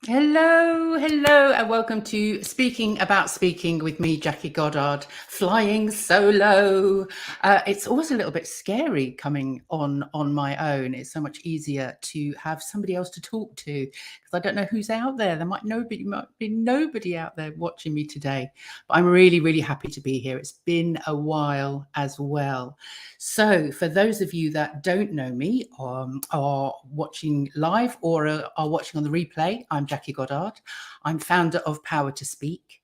Hello, and welcome to Speaking About Speaking with me, Jackie Goddard, flying solo. It's always a little bit scary coming on my own. It's so much easier to have somebody else to talk to because I don't know who's out there. There might be nobody out there watching me today, but I'm really, really happy to be here. It's been a while as well. So, for those of you that don't know me, are watching live or are watching on the replay, I'm Jackie Goddard. I'm founder of Power to Speak.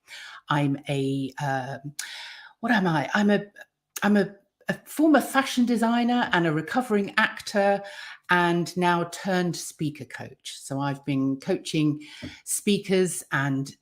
I'm what am I? I'm a former fashion designer and a recovering actor and now turned speaker coach. So I've been coaching speakers and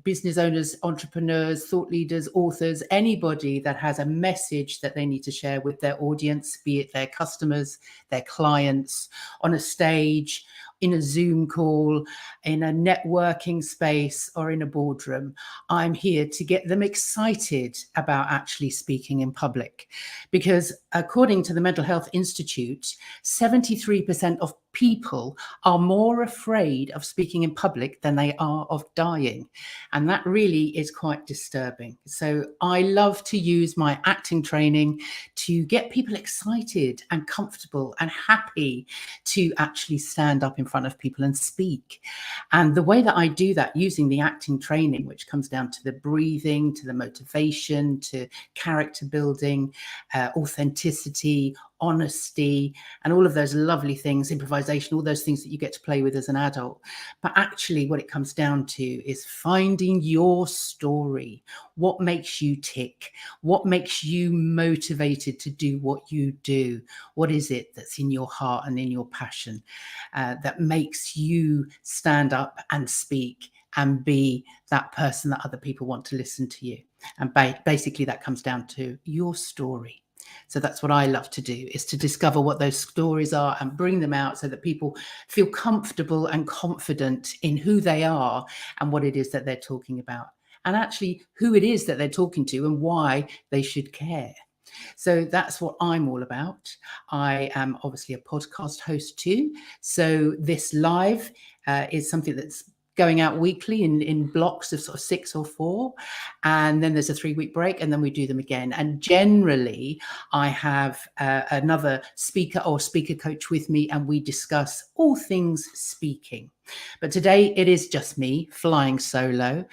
business owners, entrepreneurs, thought leaders, authors, anybody that has a message that they need to share with their audience, be it their customers, their clients, on a stage, in a Zoom call, in a networking space, or in a boardroom. I'm here to get them excited about actually speaking in public. Because according to the Mental Health Institute, 73% of people are more afraid of speaking in public than they are of dying. And that really is quite disturbing. So I love to use my acting training to get people excited and comfortable and happy to actually stand up in front of people and speak. And the way that I do that using the acting training, which comes down to the breathing, to the motivation, to character building, authenticity, honesty, and all of those lovely things, improvisation, all those things that you get to play with as an adult. But actually what it comes down to is finding your story. What makes you tick? What makes you motivated to do what you do? What is it that's in your heart and in your passion that makes you stand up and speak and be that person that other people want to listen to you? And basically that comes down to your story. So that's what I love to do, is to discover what those stories are and bring them out so that people feel comfortable and confident in who they are and what it is that they're talking about, and actually who it is that they're talking to and why they should care. So that's what I'm all about. I am obviously a podcast host too. So this live is something that's going out weekly in blocks of sort of 6 or 4, and then there's a 3-week break, and then we do them again. And generally I have another speaker or speaker coach with me, and we discuss all things speaking. But today it is just me flying solo.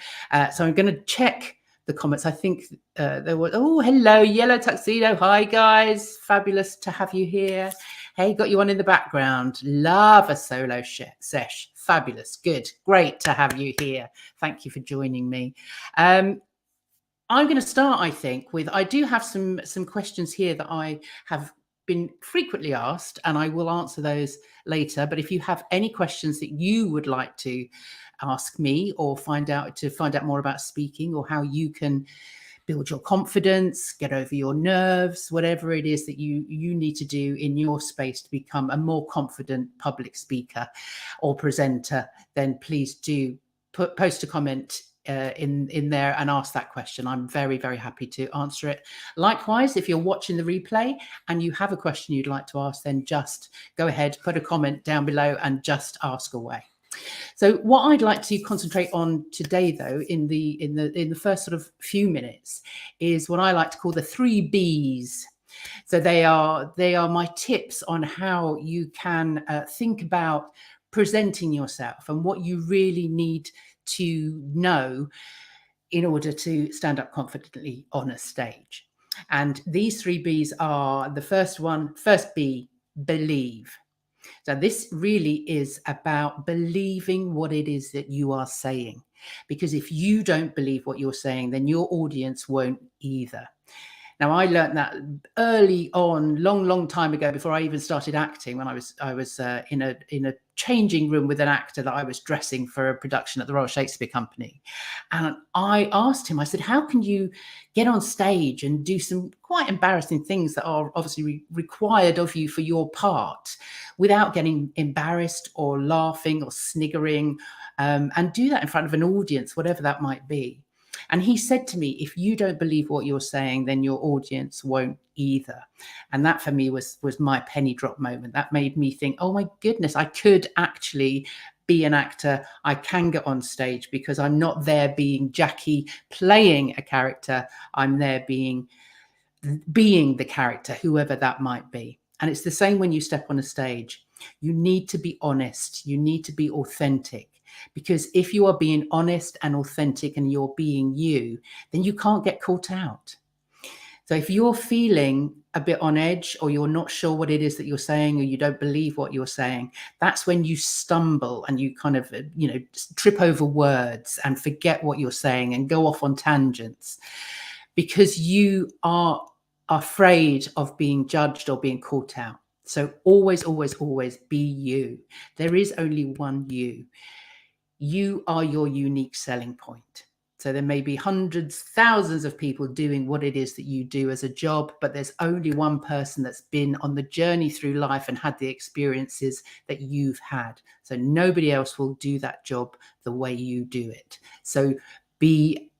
So I'm going to check the comments. I think there was, oh, hello, Yellow Tuxedo. Hi, guys. Fabulous to have you here. Hey, got you on in the background. Love a solo sesh. Fabulous. Good. Great to have you here. Thank you for joining me. I'm going to start, I think, with, I do have some questions here that I have been frequently asked, and I will answer those later. But if you have any questions that you would like to ask me or find out more about speaking, or how you can build your confidence, get over your nerves, whatever it is that you need to do in your space to become a more confident public speaker or presenter, then please do post a comment in there and ask that question. I'm very, very happy to answer it. Likewise, if you're watching the replay and you have a question you'd like to ask, then just go ahead, put a comment down below and just ask away. So what I'd like to concentrate on today, though, in the first sort of few minutes, is what I like to call the 3 B's. So they are my tips on how you can think about presenting yourself and what you really need to know in order to stand up confidently on a stage. And these 3 B's are, the first B, believe. So this really is about believing what it is that you are saying, because if you don't believe what you're saying, then your audience won't either. Now, I learned that early on, long time ago, before I even started acting, when I was in a changing room with an actor that I was dressing for a production at the Royal Shakespeare Company. And I asked him, I said, how can you get on stage and do some quite embarrassing things that are obviously required of you for your part without getting embarrassed or laughing or sniggering, and do that in front of an audience, whatever that might be? And he said to me, if you don't believe what you're saying, then your audience won't either. And that for me was my penny drop moment. That made me think, oh my goodness, I could actually be an actor. I can get on stage because I'm not there being Jackie playing a character. I'm there being the character, whoever that might be. And it's the same when you step on a stage. You need to be honest. You need to be authentic, because if you are being honest and authentic and you're being you, then you can't get caught out. So if you're feeling a bit on edge, or you're not sure what it is that you're saying, or you don't believe what you're saying, that's when you stumble and you kind of, trip over words and forget what you're saying and go off on tangents, because you are afraid of being judged or being caught out. So always, always, always be you. There is only one you. You are your unique selling point. So there may be hundreds, thousands of people doing what it is that you do as a job, but there's only one person that's been on the journey through life and had the experiences that you've had. So nobody else will do that job the way you do it. So be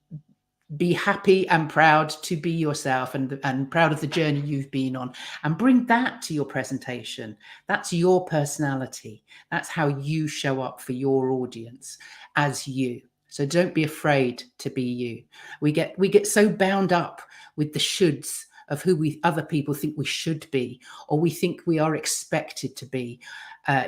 happy and proud to be yourself, and proud of the journey you've been on, and bring that to your presentation. That's your personality. That's how you show up for your audience as you. So don't be afraid to be you. We get so bound up with the shoulds of who other people think we should be, or we think we are expected to be,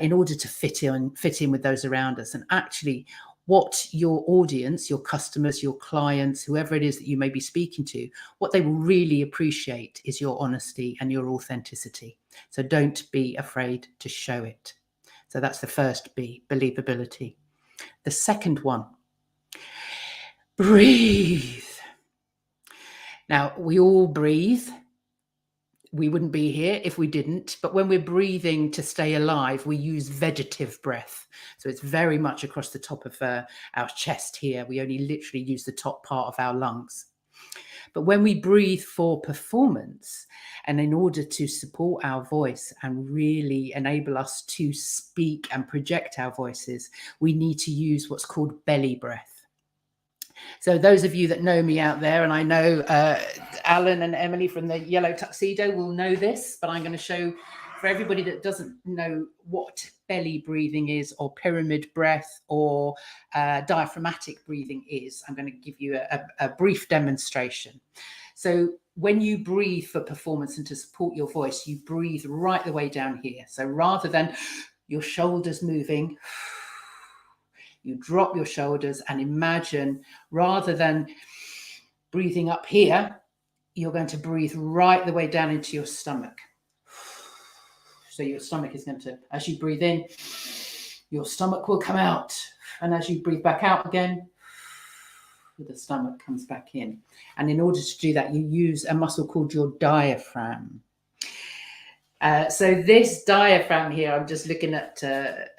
in order to fit in with those around us. And actually, what your audience, your customers, your clients, whoever it is that you may be speaking to, what they will really appreciate is your honesty and your authenticity. So don't be afraid to show it. So that's the first B, believability. The second one, breathe. Now, we all breathe. We wouldn't be here if we didn't. But when we're breathing to stay alive, we use vegetative breath. So it's very much across the top of our chest here. We only literally use the top part of our lungs. But when we breathe for performance, and in order to support our voice and really enable us to speak and project our voices, we need to use what's called belly breath. So those of you that know me out there, and I know Alan and Emily from the Yellow Tuxedo will know this, but I'm going to show for everybody that doesn't know what belly breathing is, or pyramid breath, or diaphragmatic breathing is. I'm going to give you a brief demonstration. So when you breathe for performance and to support your voice, you breathe right the way down here. So rather than your shoulders moving, you drop your shoulders and imagine, rather than breathing up here, you're going to breathe right the way down into your stomach. So your stomach is going to, as you breathe in, your stomach will come out. And as you breathe back out again, the stomach comes back in. And in order to do that, you use a muscle called your diaphragm. So this diaphragm here, I'm just looking at,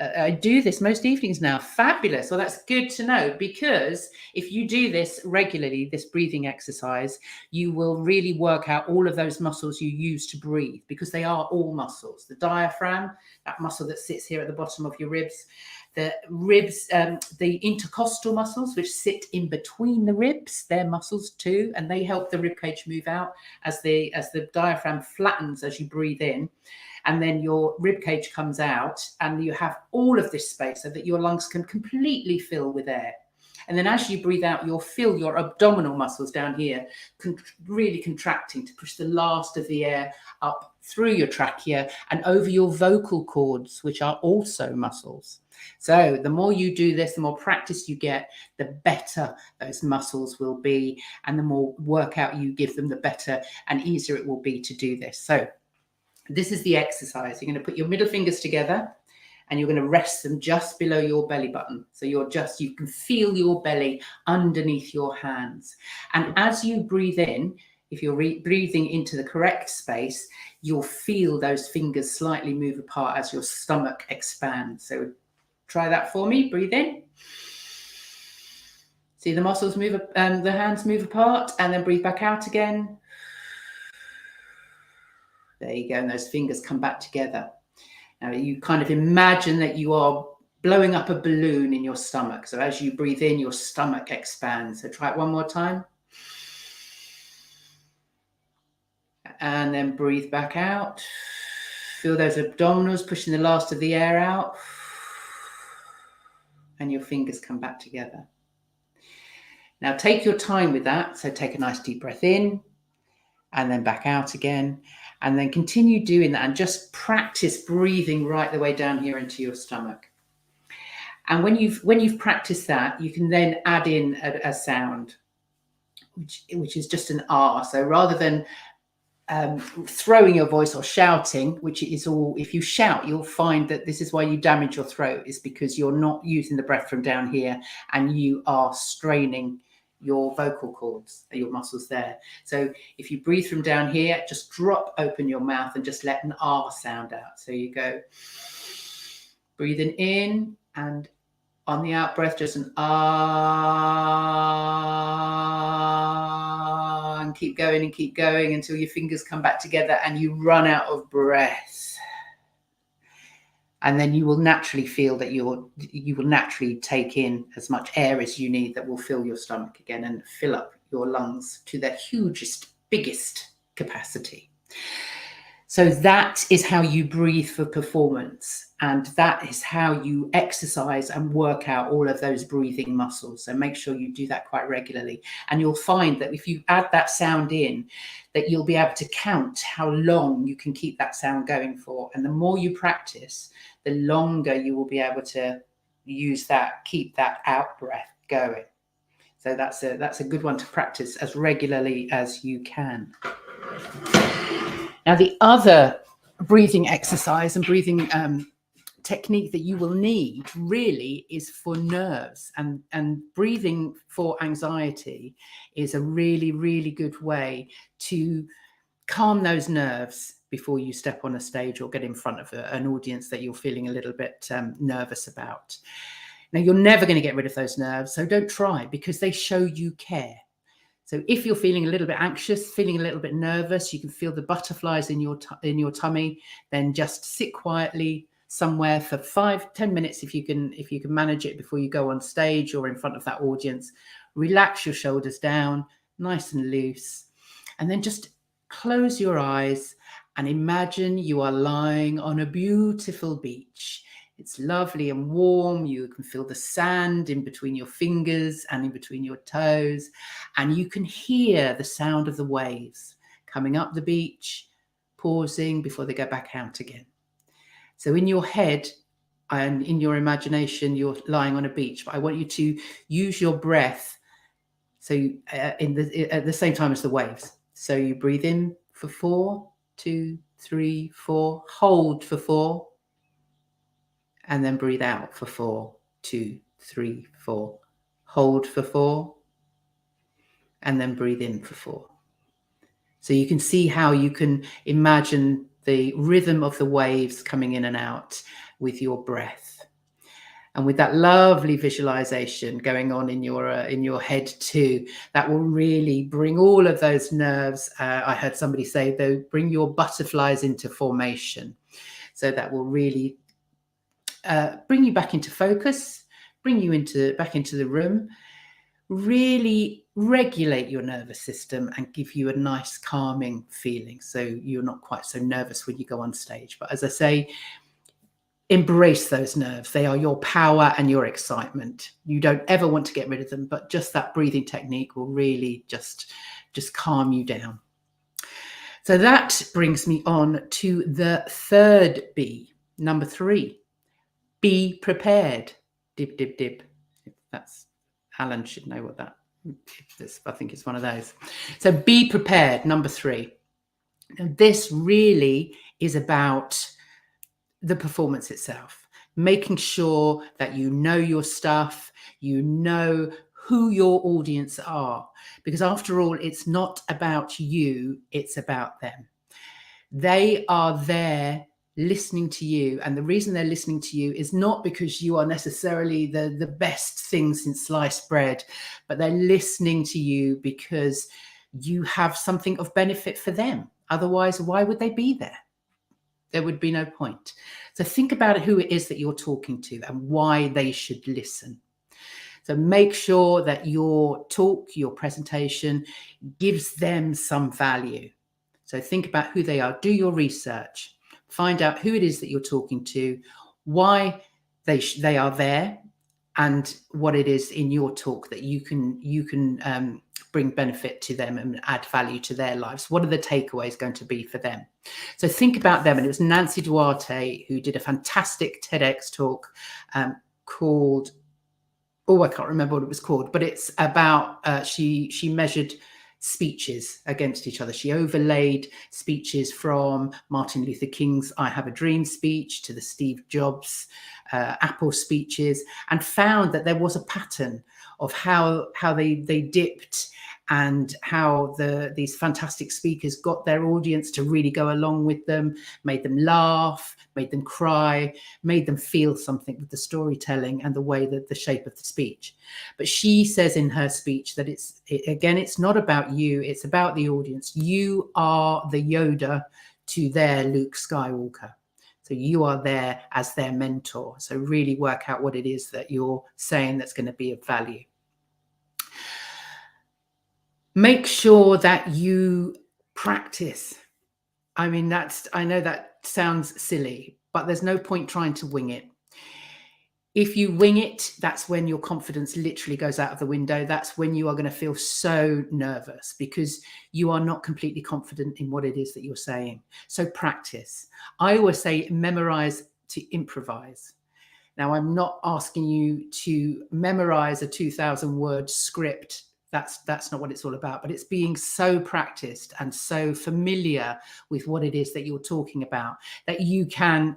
I do this most evenings now. Fabulous. Well, that's good to know, because if you do this regularly, this breathing exercise, you will really work out all of those muscles you use to breathe, because they are all muscles. The diaphragm, that muscle that sits here at the bottom of your ribs, the ribs, the intercostal muscles, which sit in between the ribs, they're muscles too, and they help the rib cage move out as the diaphragm flattens as you breathe in, and then your rib cage comes out, and you have all of this space so that your lungs can completely fill with air. And then as you breathe out, you'll feel your abdominal muscles down here really contracting to push the last of the air up through your trachea and over your vocal cords, which are also muscles. So the more you do this, the more practice you get, the better those muscles will be. And the more workout you give them, the better and easier it will be to do this. So this is the exercise. You're going to put your middle fingers together, and you're going to rest them just below your belly button. So you can feel your belly underneath your hands. And as you breathe in, if you're breathing into the correct space, you'll feel those fingers slightly move apart as your stomach expands. So try that for me. Breathe in. See the muscles move, the hands move apart, and then breathe back out again. There you go. And those fingers come back together. Now you kind of imagine that you are blowing up a balloon in your stomach. So as you breathe in, your stomach expands. So try it one more time. And then breathe back out. Feel those abdominals pushing the last of the air out. and your fingers come back together. Now take your time with that. So take a nice deep breath in and then back out again, and then continue doing that and just practice breathing right the way down here into your stomach. And when you've practiced that, you can then add in a sound, which is just an R. So rather than throwing your voice or shouting, which is all, if you shout, you'll find that this is why you damage your throat, is because you're not using the breath from down here and you are straining your vocal cords, your muscles there. So if you breathe from down here, just drop open your mouth and just let an R sound out. So you go breathing in, and on the out breath, just an ah, and keep going until your fingers come back together and you run out of breath. And then you will naturally feel that you will naturally take in as much air as you need that will fill your stomach again and fill up your lungs to their hugest, biggest capacity. So that is how you breathe for performance, and that is how you exercise and work out all of those breathing muscles. So make sure you do that quite regularly, and you'll find that if you add that sound in, that you'll be able to count how long you can keep that sound going for. And the more you practice, the longer you will be able to use that, keep that out breath going. So that's a good one to practice as regularly as you can. Now, the other breathing exercise and breathing technique that you will need really is for nerves, and breathing for anxiety is a really, really good way to calm those nerves before you step on a stage or get in front of an audience that you're feeling a little bit nervous about. Now, you're never going to get rid of those nerves, so don't try, because they show you care. So if you're feeling a little bit anxious, feeling a little bit nervous, you can feel the butterflies in your tummy, then just sit quietly somewhere for 5-10 minutes if you can manage it before you go on stage or in front of that audience. Relax your shoulders down, nice and loose, and then just close your eyes and imagine you are lying on a beautiful beach. It's lovely and warm. You can feel the sand in between your fingers and in between your toes. And you can hear the sound of the waves coming up the beach, pausing before they go back out again. So in your head and in your imagination, you're lying on a beach. But I want you to use your breath so at the same time as the waves. So you breathe in for 4, 2, 3, 4. Hold for 4. And then breathe out for 4, 2, 3, 4. Hold for 4. And then breathe in for 4. So you can see how you can imagine the rhythm of the waves coming in and out with your breath. And with that lovely visualization going on in your head too, that will really bring all of those nerves. I heard somebody say, though, bring your butterflies into formation. So that will really bring you back into focus, bring you back into the room, really regulate your nervous system and give you a nice calming feeling. So you're not quite so nervous when you go on stage. But as I say, embrace those nerves. They are your power and your excitement. You don't ever want to get rid of them, but just that breathing technique will really just calm you down. So that brings me on to the third B, number 3. Be prepared. Dib, dib, dib. That's Alan should know what that is. I think it's one of those. So be prepared, number 3. Now, this really is about the performance itself, making sure that you know your stuff, you know who your audience are, because after all, it's not about you, it's about them. They are there listening to you, and the reason they're listening to you is not because you are necessarily the best thing since sliced bread, but they're listening to you because you have something of benefit for them. Otherwise, why would they be there? There would be no point. So think about who it is that you're talking to and why they should listen. So make sure that your talk, your presentation gives them some value. So think about who they are, do your research, find out who it is that you're talking to, why they are there, and what it is in your talk that you can bring benefit to them and add value to their lives. What are the takeaways going to be for them? So think about them. And it was Nancy Duarte who did a fantastic TEDx talk called, oh, I can't remember what it was called, but it's about she measured speeches against each other. She overlaid speeches from Martin Luther King's I Have a Dream speech to the Steve Jobs Apple speeches, and found that there was a pattern of how they dipped, and how these fantastic speakers got their audience to really go along with them, made them laugh, made them cry, made them feel something with the storytelling and the way that the shape of the speech. But she says in her speech that it's not about you, it's about the audience. You are the Yoda to their Luke Skywalker. So you are there as their mentor. So really work out what it is that you're saying that's going to be of value. Make sure that you practice. I mean, I know that sounds silly, but there's no point trying to wing it. If you wing it, that's when your confidence literally goes out of the window. That's when you are going to feel so nervous because you are not completely confident in what it is that you're saying. So practice. I always say memorize to improvise. Now, I'm not asking you to memorize a 2,000 word script. That's not what it's all about, but it's being so practiced and so familiar with what it is that you're talking about that you can,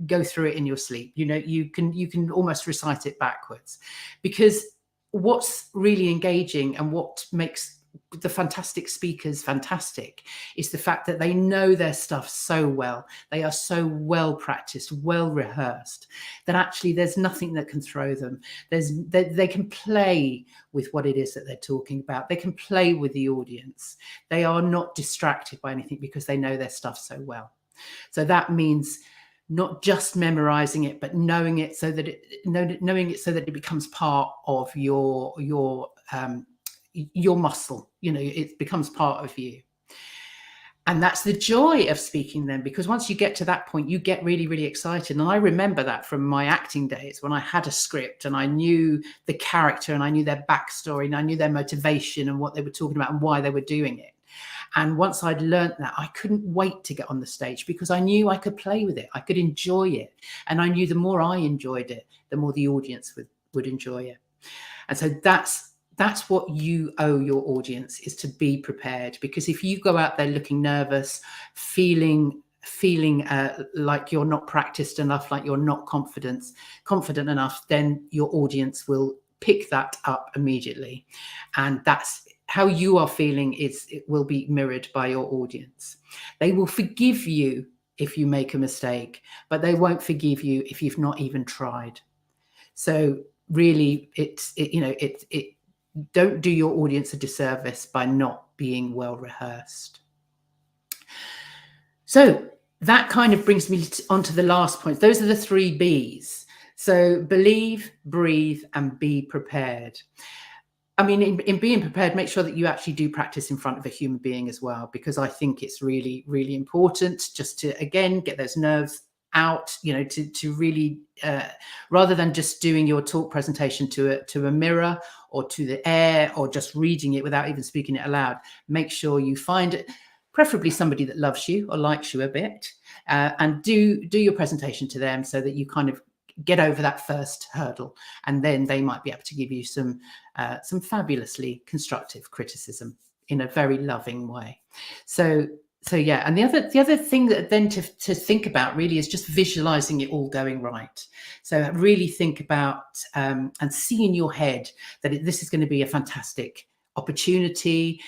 go through it in your sleep. You can almost recite it backwards, because what's really engaging and what makes the fantastic speakers fantastic is the fact that they know their stuff so well. They are so well practiced, well rehearsed, that actually there's nothing that can throw them. They can play with what it is that they're talking about. They can play with the audience. They are not distracted by anything because they know their stuff so well. So that means not just memorizing it, but knowing it so that it becomes part of your muscle. It becomes part of you. And that's the joy of speaking then, because once you get to that point, you get really, really excited. And I remember that from my acting days when I had a script and I knew the character and I knew their backstory and I knew their motivation and what they were talking about and why they were doing it. And once I'd learnt that, I couldn't wait to get on the stage because I knew I could play with it. I could enjoy it. And I knew the more I enjoyed it, the more the audience would enjoy it. And so that's what you owe your audience, is to be prepared. Because if you go out there looking nervous, feeling like you're not practiced enough, like you're not confident enough, then your audience will pick that up immediately. And that's how you are feeling. It will be mirrored by your audience. They will forgive you if you make a mistake, but they won't forgive you if you've not even tried. So really, don't do your audience a disservice by not being well rehearsed. So that kind of brings me on to the last point. Those are the 3 B's. So believe, breathe, and be prepared. I mean, in being prepared, make sure that you actually do practice in front of a human being as well, because I think it's really, really important just to, again, get those nerves out, to really, rather than just doing your talk presentation to a mirror or to the air or just reading it without even speaking it aloud. Make sure you find it, preferably somebody that loves you or likes you a bit, and do your presentation to them so that you kind of get over that first hurdle, and then they might be able to give you some fabulously constructive criticism in a very loving way. So yeah, and the other thing that then to think about really is just visualizing it all going right. So really think about and see in your head that this is going to be a fantastic opportunity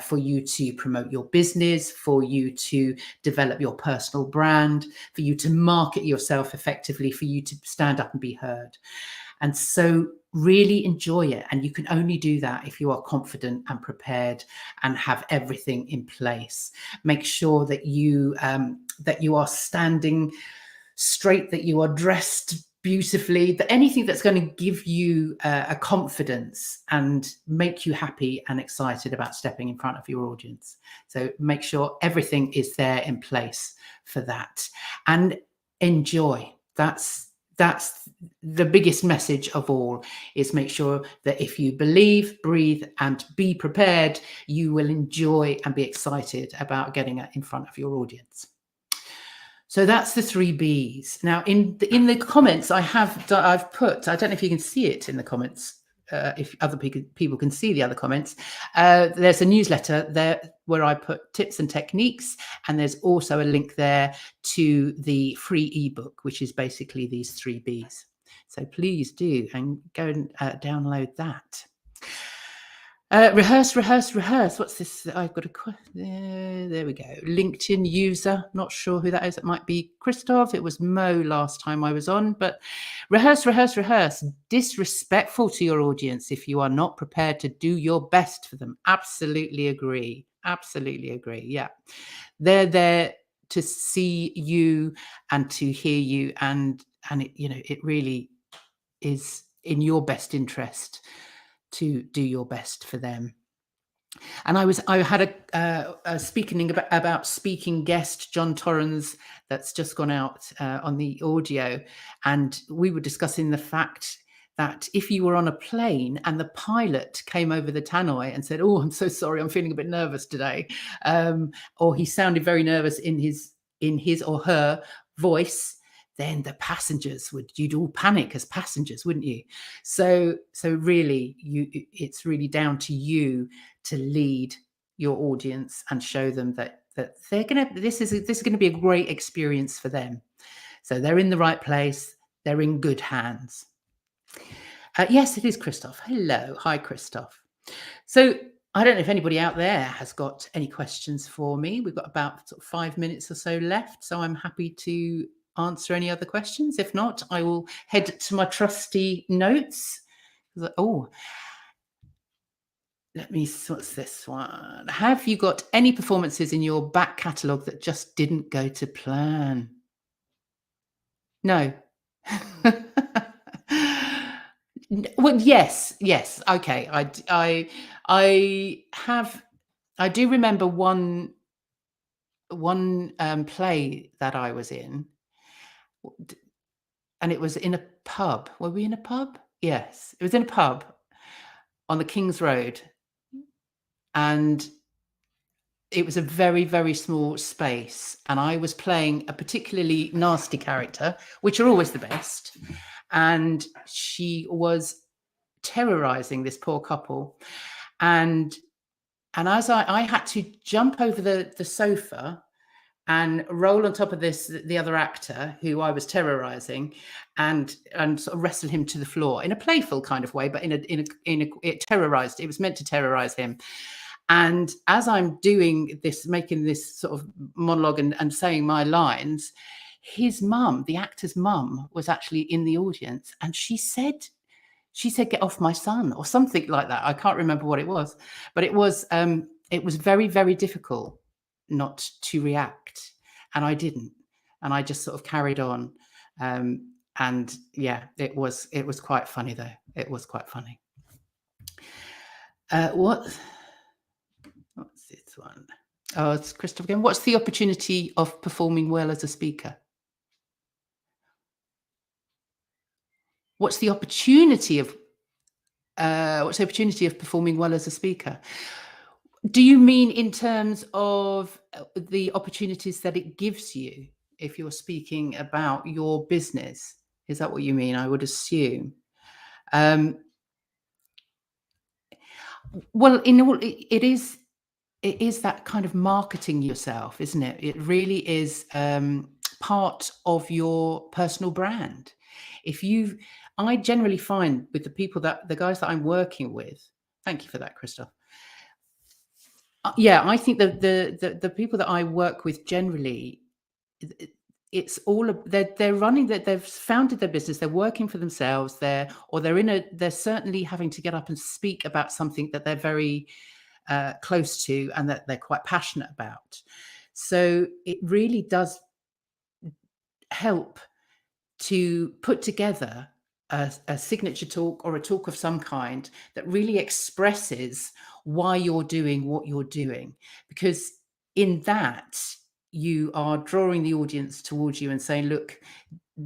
for you to promote your business, for you to develop your personal brand, for you to market yourself effectively, for you to stand up and be heard. And so really enjoy it. And you can only do that if you are confident and prepared and have everything in place. Make sure that you are standing straight, that you are dressed beautifully, that anything that's going to give you a confidence and make you happy and excited about stepping in front of your audience. So make sure everything is there in place for that, and enjoy. That's that's the biggest message of all, is make sure that if you believe, breathe, and be prepared, you will enjoy and be excited about getting in front of your audience. So that's the 3 Bs. Now, in the comments, I've put, I don't know if you can see it in the comments, if other people can see the other comments. There's a newsletter there where I put tips and techniques, and there's also a link there to the free ebook, which is basically these 3 Bs. So please do, and go and download that. Rehearse. What's this? I've got there we go. LinkedIn user. Not sure who that is. It might be Christoph. It was Mo last time I was on. But rehearse. Disrespectful to your audience if you are not prepared to do your best for them. Absolutely agree. Yeah. They're there to see you and to hear you, and it, it really is in your best interest to do your best for them. And I had a speaking about speaking guest, John Torrens, that's just gone out on the audio, and we were discussing the fact that if you were on a plane and the pilot came over the tannoy and said, "Oh, I'm so sorry, I'm feeling a bit nervous today," or he sounded very nervous in his or her voice, then the passengers you'd all panic as passengers, wouldn't you? So really, it's really down to you to lead your audience and show them that this is gonna be a great experience for them. So they're in the right place. They're in good hands. Yes, it is Christoph. Hello, hi Christoph. So I don't know if anybody out there has got any questions for me. We've got about sort of 5 minutes or so left, so I'm happy to answer any other questions. If not, I will head to my trusty notes. Oh, what's this one? Have you got any performances in your back catalogue that just didn't go to plan? No. Well, yes. Okay. I do remember one play that I was in, and it was in a pub. Were we in a pub? Yes, it was in a pub on the King's Road, and it was a very, very small space, and I was playing a particularly nasty character, which are always the best, and she was terrorizing this poor couple, and as I had to jump over the sofa and roll on top of the other actor who I was terrorizing, and sort of wrestle him to the floor in a playful kind of way, but it was meant to terrorize him. And as I'm doing this, making this sort of monologue and saying my lines, his mum, the actor's mum, was actually in the audience, and she said, "Get off my son," or something like that. I can't remember what it was, but it was very, very difficult not to react, and I didn't, and I just sort of carried on. And yeah, it was quite funny though. It was quite funny. What's this one? Oh, it's Christopher again. What's the opportunity of performing well as a speaker? What's the opportunity of performing well as a speaker? Do you mean in terms of the opportunities that it gives you if you're speaking about your business? Is that what you mean? I would assume. Well, it is that kind of marketing yourself, isn't it? It really is part of your personal brand. I generally find with the guys that I'm working with. Thank you for that, Christoph. Yeah, I think the people that I work with generally, it's all they're running that they've founded their business, they're working for themselves, they're certainly having to get up and speak about something that they're very close to and that they're quite passionate about. So it really does help to put together a signature talk or a talk of some kind that really expresses why you're doing what you're doing, because in that you are drawing the audience towards you and saying, look,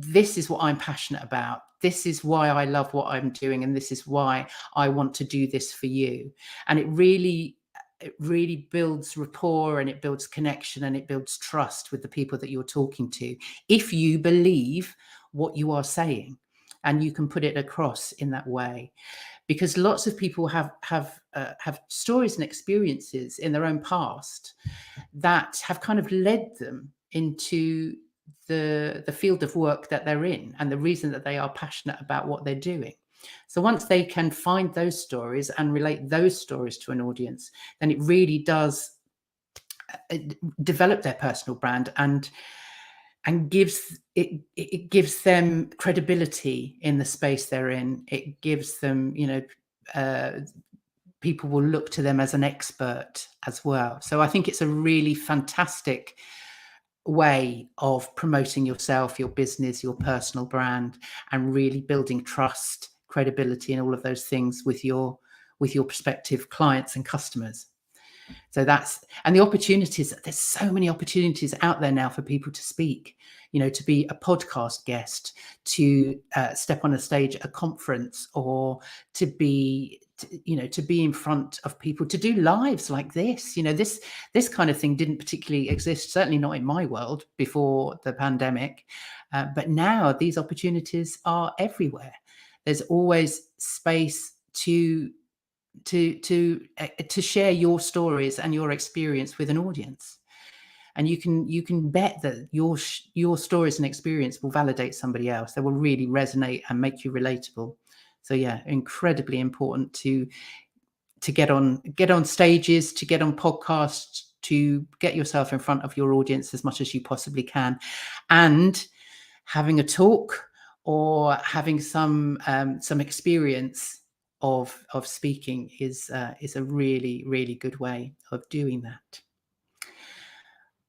this is what I'm passionate about. This is why I love what I'm doing. And this is why I want to do this for you. And it really builds rapport, and it builds connection, and it builds trust with the people that you're talking to. If you believe what you are saying and you can put it across in that way, because lots of people have stories and experiences in their own past that have kind of led them into the field of work that they're in, and the reason that they are passionate about what they're doing. So once they can find those stories and relate those stories to an audience, then it really does develop their personal brand, and gives them credibility in the space they're in. It gives them, people will look to them as an expert as well. So I think it's a really fantastic way of promoting yourself, your business, your personal brand, and really building trust, credibility, and all of those things with your prospective clients and customers. So and the opportunities, there's so many opportunities out there now for people to speak, to be a podcast guest, to step on a stage at a conference, or to be in front of people, to do lives like this. This kind of thing didn't particularly exist, certainly not in my world before the pandemic. But now these opportunities are everywhere. There's always space to share your stories and your experience with an audience, and you can bet that your stories and experience will validate somebody else. They will really resonate and make you relatable. So yeah, incredibly important to get on stages, to get on podcasts, to get yourself in front of your audience as much as you possibly can. And having a talk or having some experience of speaking is a really, really good way of doing that.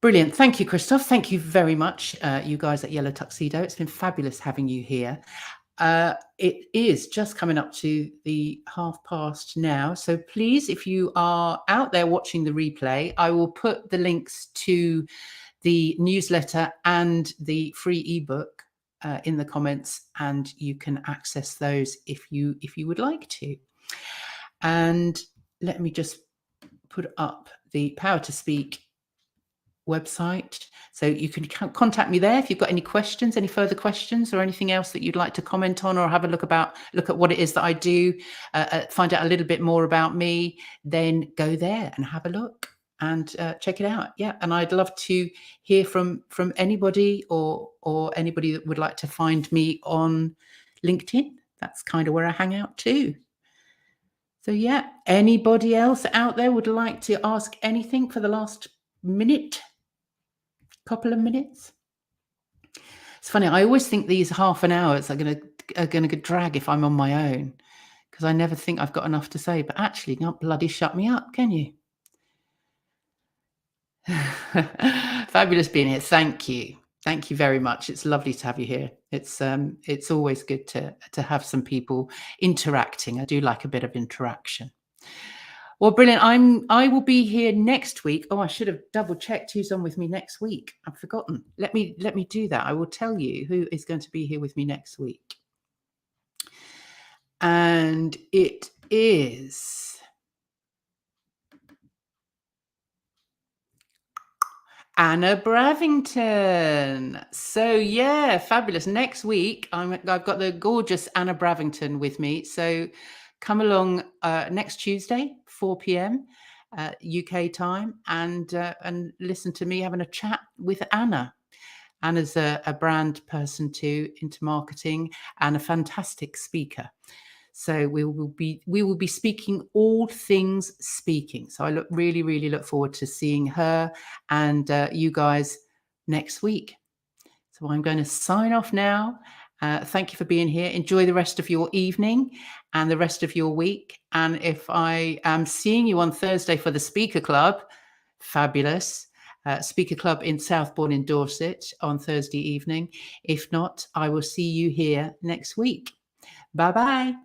Brilliant. Thank you, Christoph. Thank you very much, you guys at Yellow Tuxedo. It's been fabulous having you here. It is just coming up to the 12:30 now. So please, if you are out there watching the replay, I will put the links to the newsletter and the free ebook in the comments, and you can access those if you would like to. And let me just put up the Power to Speak website, so you can contact me there if you've got any questions, any further questions, or anything else that you'd like to comment on, or have a look at what it is that I do, find out a little bit more about me. Then go there and have a look and check it out. Yeah, and I'd love to hear from anybody, or anybody that would like to find me on LinkedIn. That's kind of where I hang out too. So yeah, anybody else out there would like to ask anything for the last couple of minutes? It's funny, I always think these half an hours are gonna drag if I'm on my own, because I never think I've got enough to say. But actually, you can't bloody shut me up, can you? Fabulous being here. Thank you very much. It's lovely to have you here. It's always good to have some people interacting. I do like a bit of interaction. Well, brilliant. I will be here next week. Oh, I should have double checked who's on with me next week. I've forgotten. Let me do that. I will tell you who is going to be here with me next week. And it is Anna Bravington. So yeah, fabulous. Next week, I've got the gorgeous Anna Bravington with me. So come along next Tuesday, 4 p.m. UK time, and listen to me having a chat with Anna. Anna's a brand person too, into marketing, and a fantastic speaker. So we will be speaking all things speaking. So I really look forward to seeing her and you guys next week. So I'm going to sign off now. Thank you for being here. Enjoy the rest of your evening and the rest of your week. And if I am seeing you on Thursday for the Speaker Club, fabulous. Speaker Club in Southbourne in Dorset on Thursday evening. If not, I will see you here next week. Bye-bye.